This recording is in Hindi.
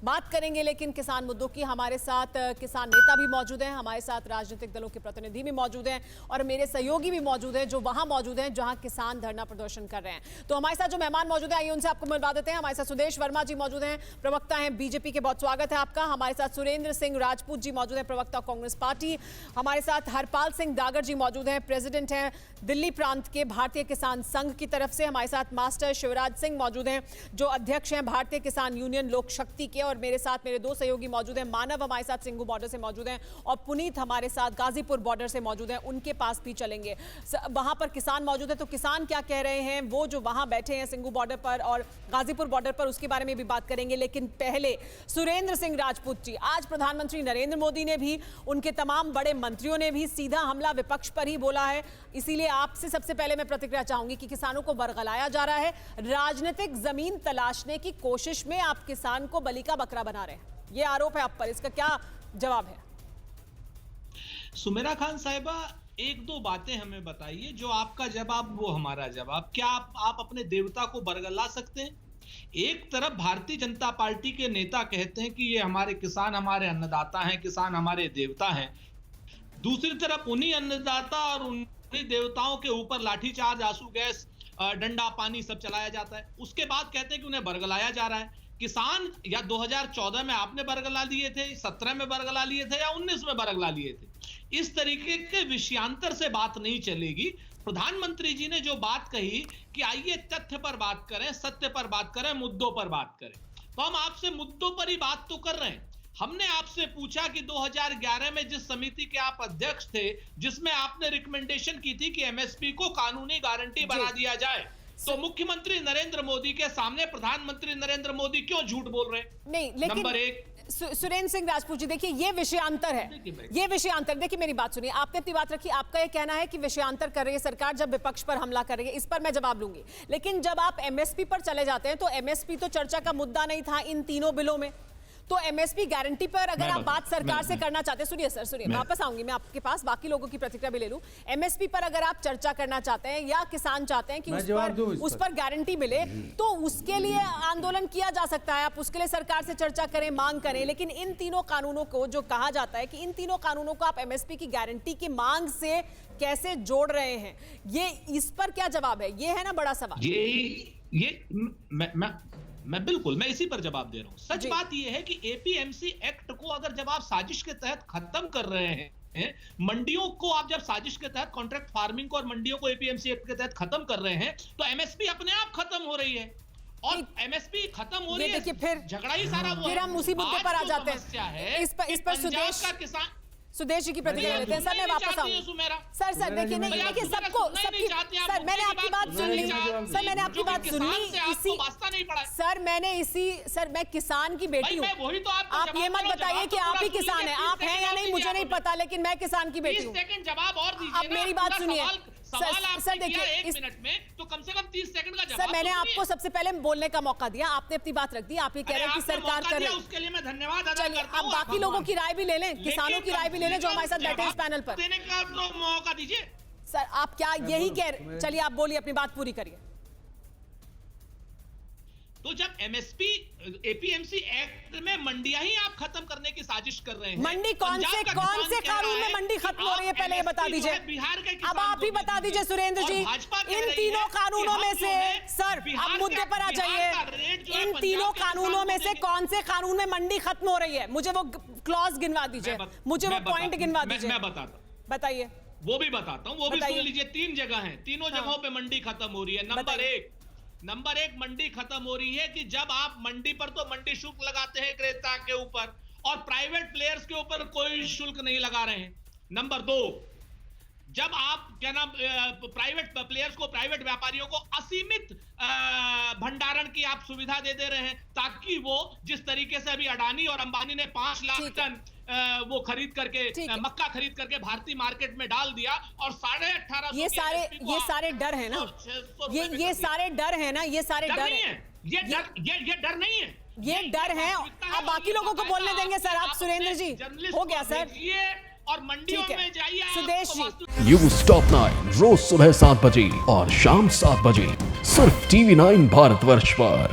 बात करेंगे लेकिन किसान मुद्दों की। हमारे साथ किसान नेता भी मौजूद हैं, हमारे साथ राजनीतिक दलों के प्रतिनिधि भी मौजूद हैं और मेरे सहयोगी भी मौजूद हैं जो वहां मौजूद हैं जहां किसान धरना प्रदर्शन कर रहे हैं। तो हमारे साथ जो मेहमान मौजूद हैं, आइए उनसे आपको मिलवा देते हैं। हमारे साथ सुदेश वर्मा जी मौजूद हैं, प्रवक्ता हैं बीजेपी के, बहुत स्वागत है आपका। हमारे साथ सुरेंद्र सिंह राजपूत जी मौजूद हैं, प्रवक्ता कांग्रेस पार्टी। हमारे साथ हरपाल सिंह डागर जी मौजूद हैं, प्रेसिडेंट हैं दिल्ली प्रांत के भारतीय किसान संघ की तरफ से। हमारे साथ मास्टर शिवराज सिंह मौजूद हैं जो अध्यक्ष हैं भारतीय किसान यूनियन लोक शक्ति के, और मेरे साथ मेरे दो सहयोगी मौजूद हैं। मानव हमारे साथ सिंघू बॉर्डर से मौजूद हैं और पुनीत हमारे साथ गाजीपुर बॉर्डर से मौजूद हैं, उनके पास भी चलेंगे। वहां पर किसान मौजूद है तो किसान क्या कह रहे हैं वो जो वहां बैठे हैं सिंघू बॉर्डर पर और गाजीपुर बॉर्डर पर, उसके बारे में भी बात करेंगे। लेकिन पहले सुरेंद्र सिंह राजपूत जी, आज प्रधानमंत्री नरेंद्र मोदी ने भी, उनके तमाम बड़े मंत्रियों ने भी सीधा हमला विपक्ष पर ही बोला है, इसीलिए आपसे सबसे पहले मैं प्रतिक्रिया चाहूंगी कि किसानों को बरगलाया जा रहा है, राजनीतिक जमीन तलाशने की कोशिश में आप किसान को बलि का बकरा बना रहे हैं, ये आरोप है आप पर, इसका क्या जवाब है? सुमेरा खान साहिबा, एक दो बातें हमें बताइए, जो आपका जवाब वो हमारा जवाब। क्या आप अपने देवता को बरगला सकते हैं? एक तरफ भारतीय जनता पार्टी के नेता कहते हैं कि ये हमारे किसान हमारे अन्नदाता हैं, किसान हमारे देवता हैं। दूसरी तरफ उन्हीं अन्नदाता और उन्हीं देवताओं के ऊपर लाठीचार्ज, आंसू गैस, डंडा, पानी सब चलाया जाता है। उसके बाद कहते हैं कि उन्हें बरगलाया जा रहा है। किसान या 2014 में आपने बरगला लिए थे, 17 में बरगला लिए थे या 19 में बरगला लिए थे? इस तरीके के विषयांतर से बात नहीं चलेगी। प्रधानमंत्री जी ने जो बात कही कि आइए तथ्य पर बात करें, सत्य पर बात करें, मुद्दों पर बात करें, तो हम आपसे मुद्दों पर ही बात तो कर रहे हैं। हमने आपसे पूछा कि 2011 में जिस समिति के आप अध्यक्ष थे, जिसमें आपने रिकमेंडेशन की थी कि एमएसपी को कानूनी गारंटी बना दिया जाए, तो मुख्यमंत्री नरेंद्र मोदी के सामने प्रधानमंत्री नरेंद्र मोदी क्यों झूठ बोल रहे हैं? नहीं, लेकिन नंबर एक, सुरेंद्र सिंह राजपूत जी, देखिए ये विषयांतर है, ये विषयांतर। देखिए मेरी बात सुनिए, आपने अपनी बात रखी, आपका ये कहना है कि विषयांतर कर रही है सरकार जब विपक्ष पर हमला कर रही है, इस पर मैं जवाब लूंगी। लेकिन जब आप एमएसपी पर चले जाते हैं तो एमएसपी तो चर्चा का मुद्दा नहीं था इन तीनों बिलों में। तो एमएसपी गारंटी पर अगर आप बात सरकार से करना चाहते हैं, सुनिए सर, सुनिए, वापस आऊंगी मैं आपके पास, बाकी लोगों की प्रतिक्रिया भी ले लूं। एमएसपी पर अगर आप चर्चा करना चाहते हैं या किसान चाहते हैं कि उस पर गारंटी मिले, तो उसके लिए आंदोलन किया जा सकता है, आप उसके लिए सरकार से चर्चा करें, मांग करें। लेकिन इन तीनों कानूनों को, जो कहा जाता है कि इन तीनों कानूनों को आप एमएसपी की गारंटी की मांग से कैसे जोड़ रहे हैं, ये इस पर क्या जवाब है? ये है ना बड़ा सवाल। मैं इसी पर जवाब दे रहा हूं। सच बात यह है कि एपीएमसी एक्ट को अगर जब आप साजिश के तहत खत्म कर रहे हैं, मंडियों को आप जब साजिश के तहत कॉन्ट्रैक्ट फार्मिंग को और मंडियों को एपीएमसी एक्ट के तहत खत्म कर रहे हैं, तो एमएसपी अपने आप खत्म हो रही है। और एमएसपी खत्म हो रही है, देखिए फिर झगड़ा ही सारा वो है। फिर हम उसी मुद्दे पर आ जाते हैं। इस पर सुदेश जी की प्रतिक्रिया लेते हैं। सर मैं वापस आऊंगी। सर देखिए, नहीं देखिए, सबको सर मैंने आपकी बात सुन ली, सर मैंने आपकी बात सुन ली, सर मैं किसान की बेटी हूँ। आप ये मत बताइए कि आप ही किसान हैं, आप हैं या नहीं मुझे नहीं पता, लेकिन मैं किसान की बेटी हूँ। आप मेरी बात सुनिए सर, देखिए एक मिनट में तो कम से कम 30 सेकंड का जवाब। सर मैंने आपको सबसे पहले बोलने का मौका दिया, आपने अपनी बात रख दी, आप ये कह रहे हैं कि सरकार कर रही है, उसके लिए मैं धन्यवाद अदा करता हूं। अब बाकी लोगों की राय भी ले लें, किसानों की राय भी ले लें जो हमारे साथ बैठे हैं इस पैनल पर। देने का मौका दीजिए सर। आप क्या यही कह रहे? चलिए आप बोलिए, अपनी बात पूरी करिए। तो जब एमएसपी एपीएमसी एक्ट में मंडियां ही आप खत्म करने की साजिश कर रहे हैं, मंडी कौन से कानून में मंडी खत्म हो रही है पहले ये बता दीजिए। अब आप ही बता दीजिए सुरेंद्र जी, इन तीनों कानूनों में से, सर आप मुद्दे पर आ जाइए, इन तीनों कानूनों में से कौन से कानून में मंडी खत्म हो रही है? मुझे वो क्लॉज गिनवा दीजिए, मुझे वो पॉइंट गिनवा दीजिए। मैं बताता हूं, बताइए। वो भी बताता हूं, वो भी सुन लीजिए। 3 जगह है, तीनों जगहों पे मंडी खत्म हो रही है। नंबर एक मंडी खत्म हो रही है कि जब आप मंडी पर तो मंडी शुल्क लगाते हैं क्रेता के ऊपर, और प्राइवेट प्लेयर्स के ऊपर कोई शुल्क नहीं लगा रहे हैं। नंबर 2, जब आप क्या नाम प्राइवेट प्लेयर्स को, प्राइवेट व्यापारियों को असीमित भंडारण की आप सुविधा दे रहे हैं, ताकि वो जिस तरीके से अभी अडानी और अंबानी ने 5 लाख टन वो खरीद करके, मक्का खरीद करके भारतीय मार्केट में डाल दिया, और 18.5 ये सारे डर है ना, ये सारे डर है ना, ये सारे डर नहीं है, ये डर नहीं है, ये डर है। अब बाकी लोगों को बोलने देंगे सर। आप सुरेंद्र जी, हो गया सर, और मंडियों में जाइए सुदेश जी। न्यूज़ टॉप 9 रोज सुबह 7 बजे और शाम 7 बजे सिर्फ TV9 भारतवर्ष पर।